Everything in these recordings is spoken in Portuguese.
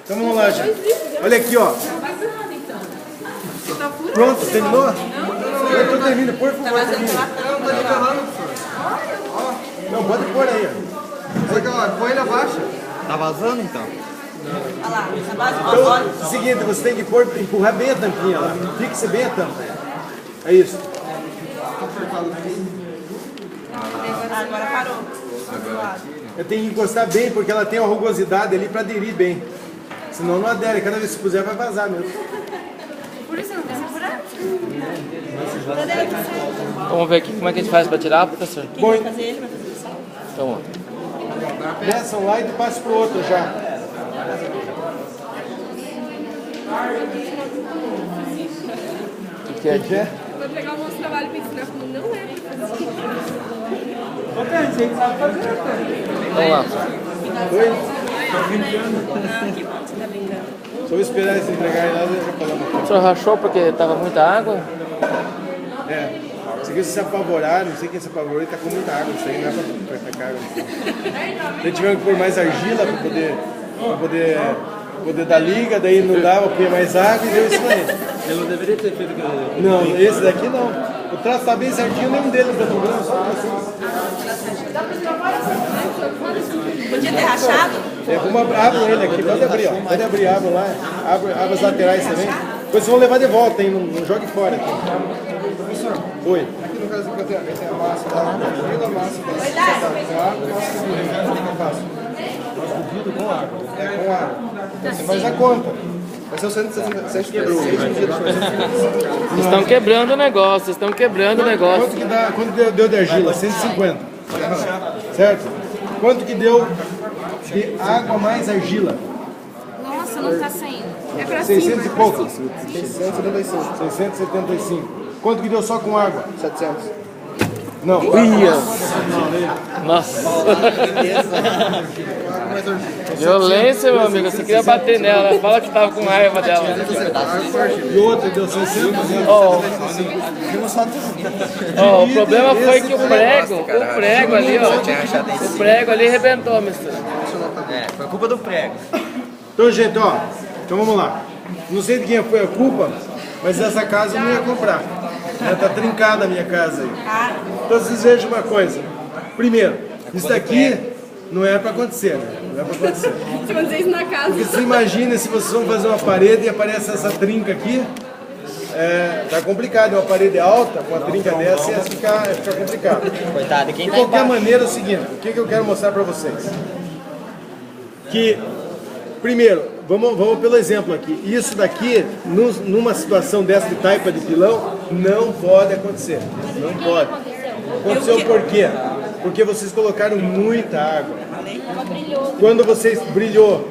Então vamos lá, gente. Olha aqui, ó. Pronto, terminou? Eu tô terminando, por favor, termina. Não, pode pôr aí, ó. Põe ele abaixo. Tá vazando então? Olha lá, a base Então, é o seguinte, você tem que pôr, empurrar bem a tampinha lá. Fixe bem a tampa. É isso. Agora parou. Eu tenho que encostar bem, porque ela tem uma rugosidade ali para aderir bem. Senão não adere, cada vez que puser vai vazar mesmo. Por isso não tem segurar? Vamos ver aqui como é que a gente faz para tirar, professor? Quem vai fazer ele vai fazer isso? Então, ó. Desce um lá e passa pro outro já. O que é aqui? Vou pegar o nosso trabalho para ensinar como não é pra fazer. Vamos lá. Só vou esperar eles entregarem lá e já falamos. O senhor rachou porque tava muita água? É. Isso aqui se apavorar, não sei quem se apavorou e tá com muita água. Isso aí não é pra tacar água. Daí tivemos que pôr mais argila pra poder dar liga, daí não dava, põe mais água e deu isso aí. Eu não deveria ter feito aquilo. Não, esse daqui não. O traço tá bem certinho, nenhum deles tá problema, só vocês. Podia ter rachado? É, abram ele aqui, pode abrir, ó. Pode abrir, abram lá. Abre as laterais também. Depois vocês vão levar de volta, hein? Não jogue fora aqui. Oi. Aqui no caso aqui tem a massa, tá? A massa com água, com água. É, com água. Você faz a conta. Vai ser o 166 quebrou. Vocês estão quebrando o negócio, vocês estão quebrando o negócio. Quanto que dá? Quanto deu de argila? 150. Certo? Quanto que deu de água mais argila? Nossa, não tá saindo. É pra 600 e cima. pouco. 675. Quanto que deu só com água? 700. Não. Ia. Nossa. Violência, meu amigo. Você queria bater nela. Fala que tava com raiva dela. E outra deu 600. Ó, o problema foi que o prego ali, ó. O prego ali arrebentou, mister. É, foi culpa do prego. Então, gente, ó. Então vamos lá. Não sei de quem foi a culpa, mas essa casa eu não ia comprar. Já tá trincada a minha casa aí. Então vocês vejam uma coisa. Primeiro, isso daqui não é para acontecer, né? Não é para acontecer. Se fazer isso na casa. Porque se imagina se vocês vão fazer uma parede e aparece essa trinca aqui. Tá complicado, uma parede alta, com uma trinca dessa ia ficar complicado. Coitado, quem De tá qualquer embaixo? maneira é o seguinte, o que eu quero mostrar para vocês? Que, primeiro, vamos pelo exemplo aqui. Isso daqui, numa situação dessa de taipa de pilão, não pode acontecer. Não pode. Aconteceu por quê? Porque vocês colocaram muita água. Quando vocês brilhou,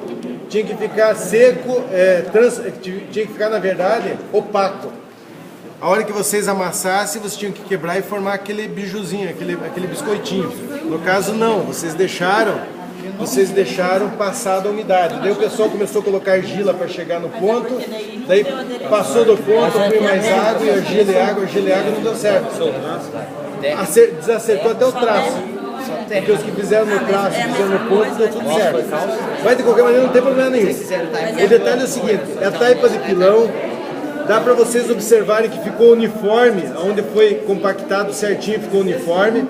tinha que ficar seco, tinha que ficar, na verdade, opaco. A hora que vocês amassassem, vocês tinham que quebrar e formar aquele bijuzinho, aquele biscoitinho. No caso, não. Vocês deixaram passar da umidade. Daí o pessoal começou a colocar argila para chegar no ponto, daí passou do ponto, foi mais água, e argila e água, não deu certo. Desacertou até o traço. Porque os que fizeram no traço, fizeram no ponto, deu tudo certo. Mas de qualquer maneira não tem problema nenhum. O detalhe é o seguinte, é a taipa de pilão, dá para vocês observarem que ficou uniforme, onde foi compactado certinho ficou uniforme.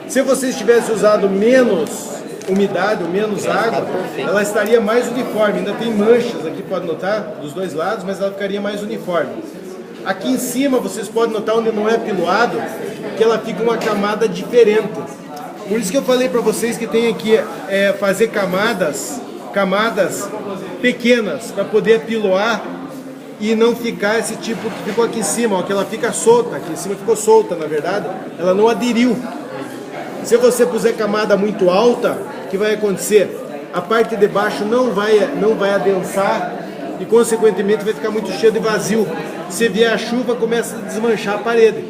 Se vocês tivessem usado menos umidade ou menos água, ela estaria mais uniforme. Ainda tem manchas aqui, pode notar, dos dois lados, mas ela ficaria mais uniforme. Aqui em cima vocês podem notar onde não é piloado, que ela fica uma camada diferente. Por isso que eu falei para vocês que tem que fazer camadas pequenas para poder piloar e não ficar esse tipo que ficou aqui em cima, ó, que ela fica solta, aqui em cima ficou solta, na verdade, ela não aderiu. Se você puser camada muito alta, o que vai acontecer? A parte de baixo não vai adensar e consequentemente vai ficar muito cheio de vazio. Se vier a chuva, começa a desmanchar a parede.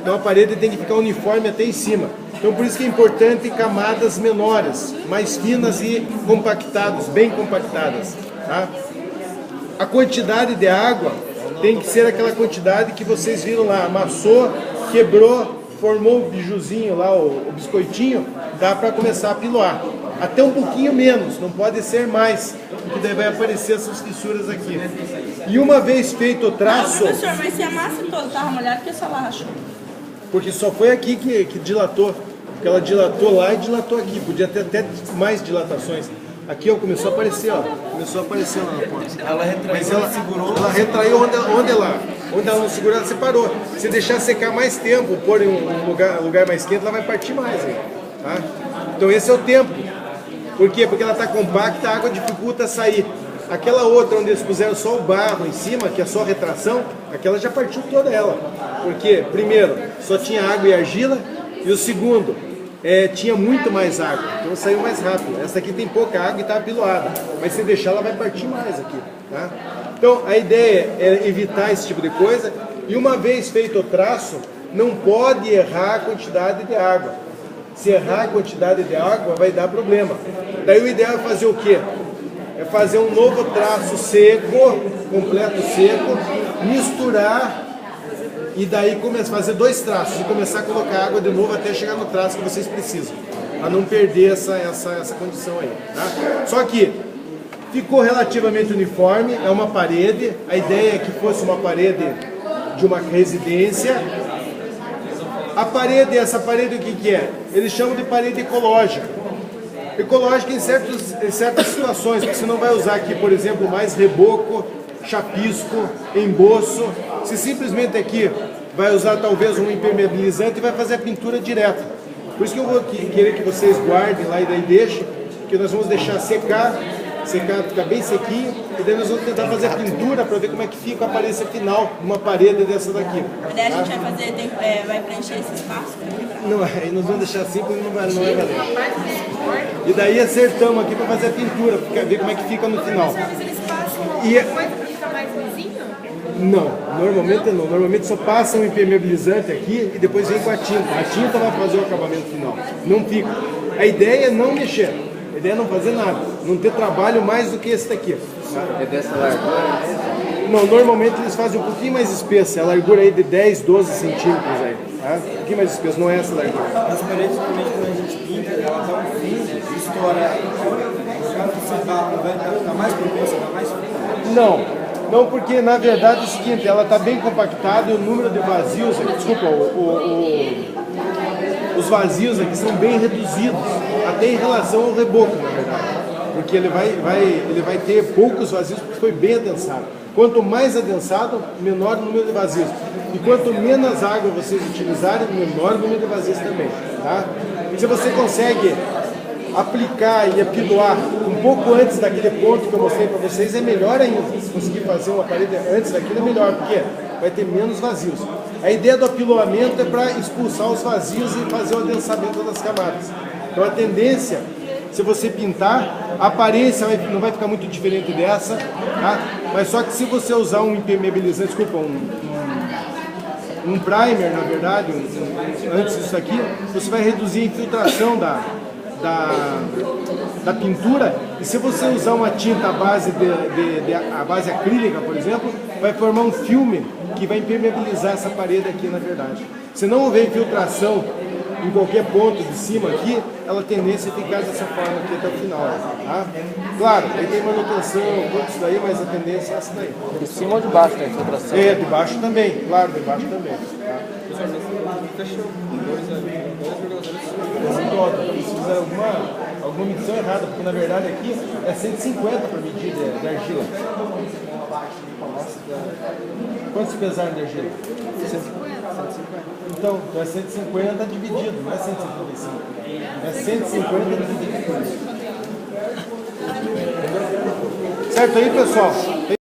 Então a parede tem que ficar uniforme até em cima. Então por isso que é importante camadas menores, mais finas e compactadas, bem compactadas. Tá? A quantidade de água tem que ser aquela quantidade que vocês viram lá, amassou, quebrou, formou o bijuzinho lá, o biscoitinho, dá para começar a piloar. até um pouquinho menos, não pode ser mais, porque daí vai aparecer essas fissuras aqui. E uma vez feito o traço... Professor, mas se a massa toda estava molhada, por que só lá rachou? Porque só foi aqui que dilatou. Porque ela dilatou lá e dilatou aqui. Podia ter até mais dilatações. Aqui ó, começou a aparecer, ó. Começou a aparecer lá na ponta. Ela retraiu, mas ela segurou. Ela retraiu onde ela não segurou, ela separou. Se deixar secar mais tempo, pôr em um lugar mais quente, ela vai partir mais aí. Tá? Então esse é o tempo. Por quê? Porque ela está compacta, a água dificulta sair. Aquela outra onde eles puseram só o barro em cima, que é só retração, aquela já partiu toda ela. Porque, primeiro, só tinha água e argila, e o segundo, tinha muito mais água, então saiu mais rápido. Essa aqui tem pouca água e está apiloada, mas se deixar ela vai partir mais aqui. Tá? Então a ideia é evitar esse tipo de coisa, e uma vez feito o traço, não pode errar a quantidade de água. Se errar a quantidade de água, vai dar problema. Daí o ideal é fazer o quê? É fazer um novo traço seco, completo seco, misturar e daí começar a fazer 2 traços e começar a colocar água de novo até chegar no traço que vocês precisam, para não perder essa condição aí. Tá? Só que ficou relativamente uniforme, é uma parede, a ideia é que fosse uma parede de uma residência. A parede, essa parede o que é? Eles chamam de parede ecológica. Ecológica em certas situações, porque você não vai usar aqui, por exemplo, mais reboco, chapisco, emboço. Se simplesmente aqui vai usar talvez um impermeabilizante e vai fazer a pintura direto. Por isso que eu vou querer que vocês guardem lá e daí deixem, que nós vamos deixar secar, ficar bem sequinho, e daí nós vamos tentar fazer a pintura para ver como é que fica a aparência final de uma parede dessa daqui. E daí a gente vai fazer, vai preencher esse espaço para quebrar. Não, aí nós vamos deixar assim porque não vai valer. E daí acertamos aqui para fazer a pintura, para ver como é que fica no final. Mas eles passam alguma E coisa para ficar mais lisinho? não, normalmente não. Normalmente só passa um impermeabilizante aqui e depois vem com a tinta. A tinta vai fazer o acabamento final. Não fica. A ideia é não mexer. A ideia é não fazer nada. Não ter trabalho mais do que esse daqui. Tá? É dessa largura? Não, normalmente eles fazem um pouquinho mais espessa. A largura aí de 10, 12 centímetros aí. Tá? Um pouquinho mais espessa, não é essa largura. As paredes, normalmente, quando a gente pinta, ela dá um fundo, estoura. Quando você dá mais propensa, dá mais fundo. Não, porque na verdade é o seguinte, ela está bem compactada e o número de vazios, desculpa, os vazios aqui são bem reduzidos, até em relação ao reboco, na verdade. Porque ele vai ter poucos vazios porque foi bem adensado. Quanto mais adensado, menor o número de vazios. E quanto menos água vocês utilizarem, menor o número de vazios também. Tá? E se você consegue aplicar e apiloar um pouco antes daquele ponto que eu mostrei para vocês, é melhor ainda. Se conseguir fazer uma parede antes daquilo, é melhor, porque vai ter menos vazios. A ideia do apiloamento é para expulsar os vazios e fazer o adensamento das camadas. Então a tendência, se você pintar, a aparência não vai ficar muito diferente dessa, tá? Mas só que se você usar um impermeabilizante, desculpa, um primer, na verdade, antes disso aqui, você vai reduzir a infiltração da pintura, e se você usar uma tinta à base, a base acrílica, por exemplo, vai formar um filme que vai impermeabilizar essa parede aqui, na verdade. Se não houver infiltração em qualquer ponto de cima aqui, ela tem tendência a ficar dessa forma aqui até o final. Tá? Claro, aí tem manutenção, tudo isso daí, mas a tendência é essa daí. De cima ou de baixo tem infiltração? É, de baixo também, claro, de baixo também. Tá? Precisa alguma medição errada, porque na verdade aqui é 150 para medir de argila. Quantos pesaram de argila? 150. Então é 150 dividido, não é 155. É 150 dividido por isso. Certo aí, pessoal?